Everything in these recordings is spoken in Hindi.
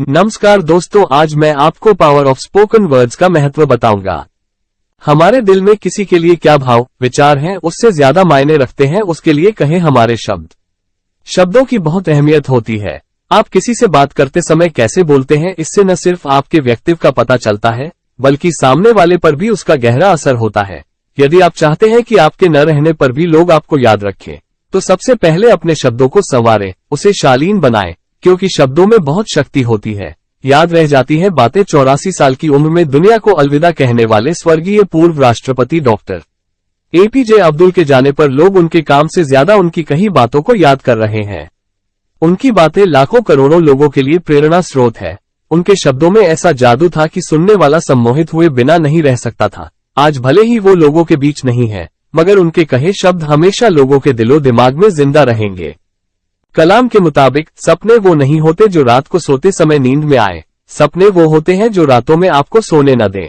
नमस्कार दोस्तों, आज मैं आपको पावर ऑफ स्पोकन वर्ड्स का महत्व बताऊंगा। हमारे दिल में किसी के लिए क्या भाव विचार हैं, उससे ज्यादा मायने रखते हैं उसके लिए कहे हमारे शब्द। शब्दों की बहुत अहमियत होती है। आप किसी से बात करते समय कैसे बोलते हैं, इससे न सिर्फ आपके व्यक्तित्व का पता चलता है बल्कि सामने वाले पर भी उसका गहरा असर होता है। यदि आप चाहते हैं कि आपके न रहने पर भी लोग आपको याद रखें, तो सबसे पहले अपने शब्दों को संवारें, उसे शालीन बनाएं, क्योंकि शब्दों में बहुत शक्ति होती है। याद रह जाती है बातें। 84 साल की उम्र में दुनिया को अलविदा कहने वाले स्वर्गीय पूर्व राष्ट्रपति डॉक्टर एपीजे अब्दुल के जाने पर लोग उनके काम से ज्यादा उनकी कही बातों को याद कर रहे हैं। उनकी बातें लाखों करोड़ों लोगों के लिए प्रेरणा स्रोत है। उनके शब्दों में ऐसा जादू था कि सुनने वाला सम्मोहित हुए बिना नहीं रह सकता था। आज भले ही वो लोगों के बीच नहीं है, मगर उनके कहे शब्द हमेशा लोगों के दिलो दिमाग में जिंदा रहेंगे। कलाम के मुताबिक, सपने वो नहीं होते जो रात को सोते समय नींद में आए, सपने वो होते हैं जो रातों में आपको सोने न दें।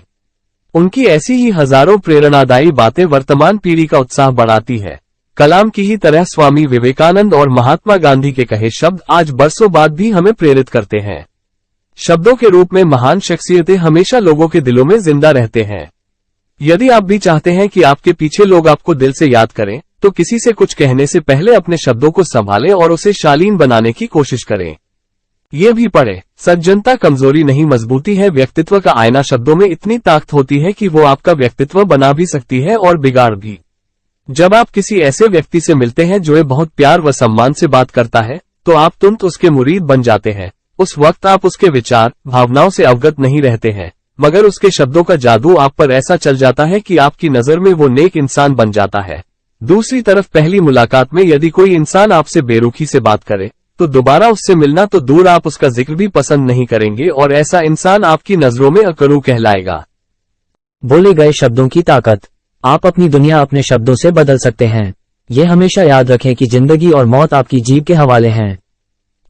उनकी ऐसी ही हजारों प्रेरणादायी बातें वर्तमान पीढ़ी का उत्साह बढ़ाती है। कलाम की ही तरह स्वामी विवेकानंद और महात्मा गांधी के कहे शब्द आज बरसों बाद भी हमें प्रेरित करते हैं। शब्दों के रूप में महान शख्सियतें हमेशा लोगों के दिलों में जिंदा रहते हैं। यदि आप भी चाहते हैं कि आपके पीछे लोग आपको दिल से याद करें, तो किसी से कुछ कहने से पहले अपने शब्दों को संभालें और उसे शालीन बनाने की कोशिश करें। ये भी पढ़े, सज्जनता कमजोरी नहीं मजबूती है, व्यक्तित्व का आईना। शब्दों में इतनी ताकत होती है कि वो आपका व्यक्तित्व बना भी सकती है और बिगाड़ भी। जब आप किसी ऐसे व्यक्ति से मिलते हैं जो बहुत प्यार व सम्मान से बात करता है, तो आप तुरंत उसके मुरीद बन जाते हैं। उस वक्त आप उसके विचार भावनाओं से अवगत नहीं रहते हैं, मगर उसके शब्दों का जादू आप पर ऐसा चल जाता है कि आपकी नजर में वो नेक इंसान बन जाता है। दूसरी तरफ पहली मुलाकात में यदि कोई इंसान आपसे बेरुखी से बात करे, तो दोबारा उससे मिलना तो दूर आप उसका जिक्र भी पसंद नहीं करेंगे और ऐसा इंसान आपकी नजरों में अकरू कहलाएगा। बोले गए शब्दों की ताकत। आप अपनी दुनिया अपने शब्दों से बदल सकते हैं। ये हमेशा याद रखें कि जिंदगी और मौत आपकी जीभ के हवाले हैं।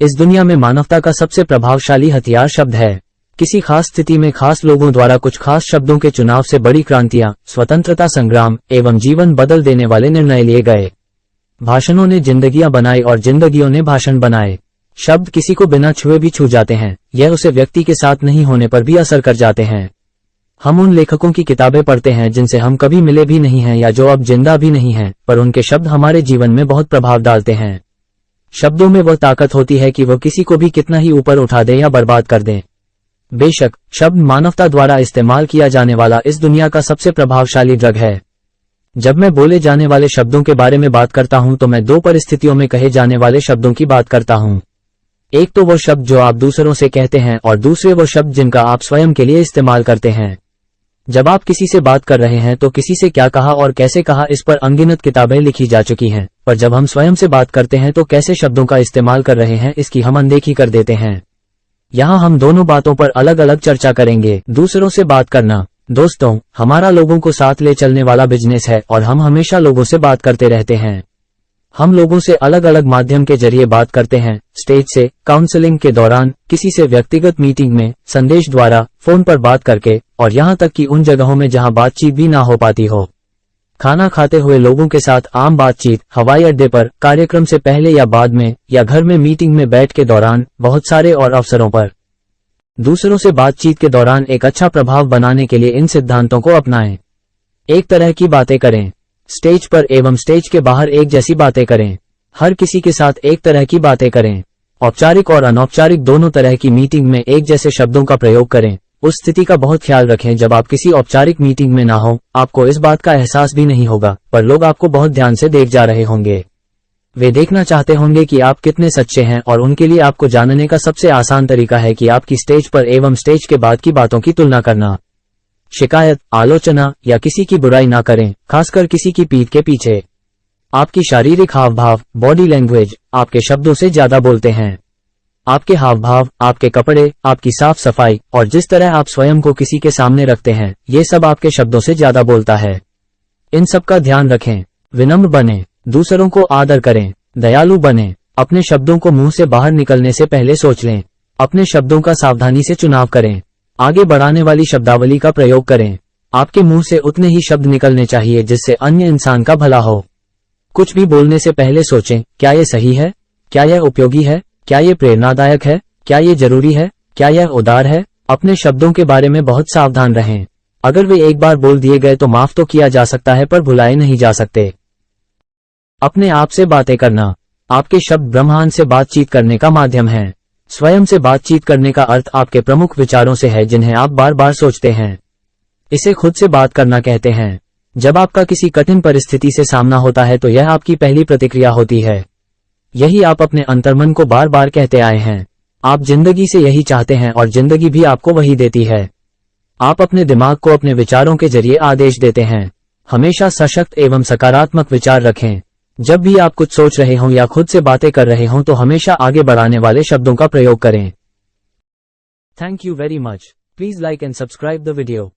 इस दुनिया में मानवता का सबसे प्रभावशाली हथियार शब्द है। किसी खास स्थिति में खास लोगों द्वारा कुछ खास शब्दों के चुनाव से बड़ी क्रांतियां, स्वतंत्रता संग्राम एवं जीवन बदल देने वाले निर्णय लिए गए। भाषणों ने जिंदगियां बनाई और जिंदगियों ने भाषण बनाए। शब्द किसी को बिना छुए भी छू जाते हैं, यह उसे व्यक्ति के साथ नहीं होने पर भी असर कर जाते हैं। हम उन लेखकों की किताबें पढ़ते हैं जिनसे हम कभी मिले भी नहीं हैं या जो अब जिंदा भी नहीं हैं, पर उनके शब्द हमारे जीवन में बहुत प्रभाव डालते हैं। शब्दों में वह ताकत होती है कि वह किसी को भी कितना ही ऊपर उठा दे या बर्बाद कर दे। बेशक, शब्द मानवता द्वारा इस्तेमाल किया जाने वाला इस दुनिया का सबसे प्रभावशाली ड्रग है। जब मैं बोले जाने वाले शब्दों के बारे में बात करता हूं, तो मैं दो परिस्थितियों में कहे जाने वाले शब्दों की बात करता हूं। एक तो वो शब्द जो आप दूसरों से कहते हैं और दूसरे वो शब्द जिनका आप स्वयं के लिए इस्तेमाल करते हैं। जब आप किसी से बात कर रहे हैं तो किसी से क्या कहा और कैसे कहा, इस पर अनगिनत किताबें लिखी जा चुकी हैं, पर जब हम स्वयं से बात करते हैं तो कैसे शब्दों का इस्तेमाल कर रहे हैं, इसकी हम अनदेखी कर देते हैं। यहाँ हम दोनों बातों पर अलग अलग चर्चा करेंगे। दूसरों से बात करना। दोस्तों, हमारा लोगों को साथ ले चलने वाला बिजनेस है और हम हमेशा लोगों से बात करते रहते हैं। हम लोगों से अलग अलग माध्यम के जरिए बात करते हैं, स्टेज से, काउंसलिंग के दौरान, किसी से व्यक्तिगत मीटिंग में, संदेश द्वारा, फोन पर बात करके, और यहाँ तक कि उन जगहों में जहाँ बातचीत भी ना हो पाती हो। खाना खाते हुए लोगों के साथ आम बातचीत, हवाई अड्डे पर, कार्यक्रम से पहले या बाद में, या घर में मीटिंग में बैठ के दौरान, बहुत सारे और अवसरों पर। दूसरों से बातचीत के दौरान एक अच्छा प्रभाव बनाने के लिए इन सिद्धांतों को अपनाएं। एक तरह की बातें करें। स्टेज पर एवं स्टेज के बाहर एक जैसी बातें करें। हर किसी के साथ एक तरह की बातें करें। औपचारिक और अनौपचारिक दोनों तरह की मीटिंग में एक जैसे शब्दों का प्रयोग करें। उस स्थिति का बहुत ख्याल रखें जब आप किसी औपचारिक मीटिंग में ना हो। आपको इस बात का एहसास भी नहीं होगा, पर लोग आपको बहुत ध्यान से देख जा रहे होंगे। वे देखना चाहते होंगे कि आप कितने सच्चे हैं, और उनके लिए आपको जानने का सबसे आसान तरीका है कि आपकी स्टेज पर एवं स्टेज के बाद की बातों की तुलना करना। शिकायत, आलोचना या किसी की बुराई ना करें, खासकर किसी की पीठ के पीछे। आपकी शारीरिक हाव भाव, बॉडी लैंग्वेज, आपके शब्दों से ज्यादा बोलते हैं। आपके हाव भाव, आपके कपड़े, आपकी साफ सफाई और जिस तरह आप स्वयं को किसी के सामने रखते हैं, ये सब आपके शब्दों से ज्यादा बोलता है। इन सब का ध्यान रखें। विनम्र बने, दूसरों को आदर करें, दयालु बने। अपने शब्दों को मुंह से बाहर निकलने से पहले सोच लें। अपने शब्दों का सावधानी से चुनाव करें। आगे बढ़ाने वाली शब्दावली का प्रयोग करें। आपके मुंह से उतने ही शब्द निकलने चाहिए जिससे अन्य इंसान का भला हो। कुछ भी बोलने से पहले सोचें, क्या ये सही है, क्या यह उपयोगी है, क्या ये प्रेरणादायक है, क्या ये जरूरी है, क्या यह उदार है? अपने शब्दों के बारे में बहुत सावधान रहें। अगर वे एक बार बोल दिए गए तो माफ तो किया जा सकता है पर भुलाए नहीं जा सकते। अपने आप से बातें करना। आपके शब्द ब्रह्मांड से बातचीत करने का माध्यम हैं। स्वयं से बातचीत करने का अर्थ आपके प्रमुख विचारों से है जिन्हें आप बार बार सोचते हैं। इसे खुद से बात करना कहते हैं। जब आपका किसी कठिन परिस्थिति से सामना होता है तो यह आपकी पहली प्रतिक्रिया होती है। यही आप अपने अंतर्मन को बार बार कहते आए हैं। आप जिंदगी से यही चाहते हैं और जिंदगी भी आपको वही देती है। आप अपने दिमाग को अपने विचारों के जरिए आदेश देते हैं। हमेशा सशक्त एवं सकारात्मक विचार रखें। जब भी आप कुछ सोच रहे हों या खुद से बातें कर रहे हों तो हमेशा आगे बढ़ाने वाले शब्दों का प्रयोग करें। Thank you very much. Please like and subscribe the video.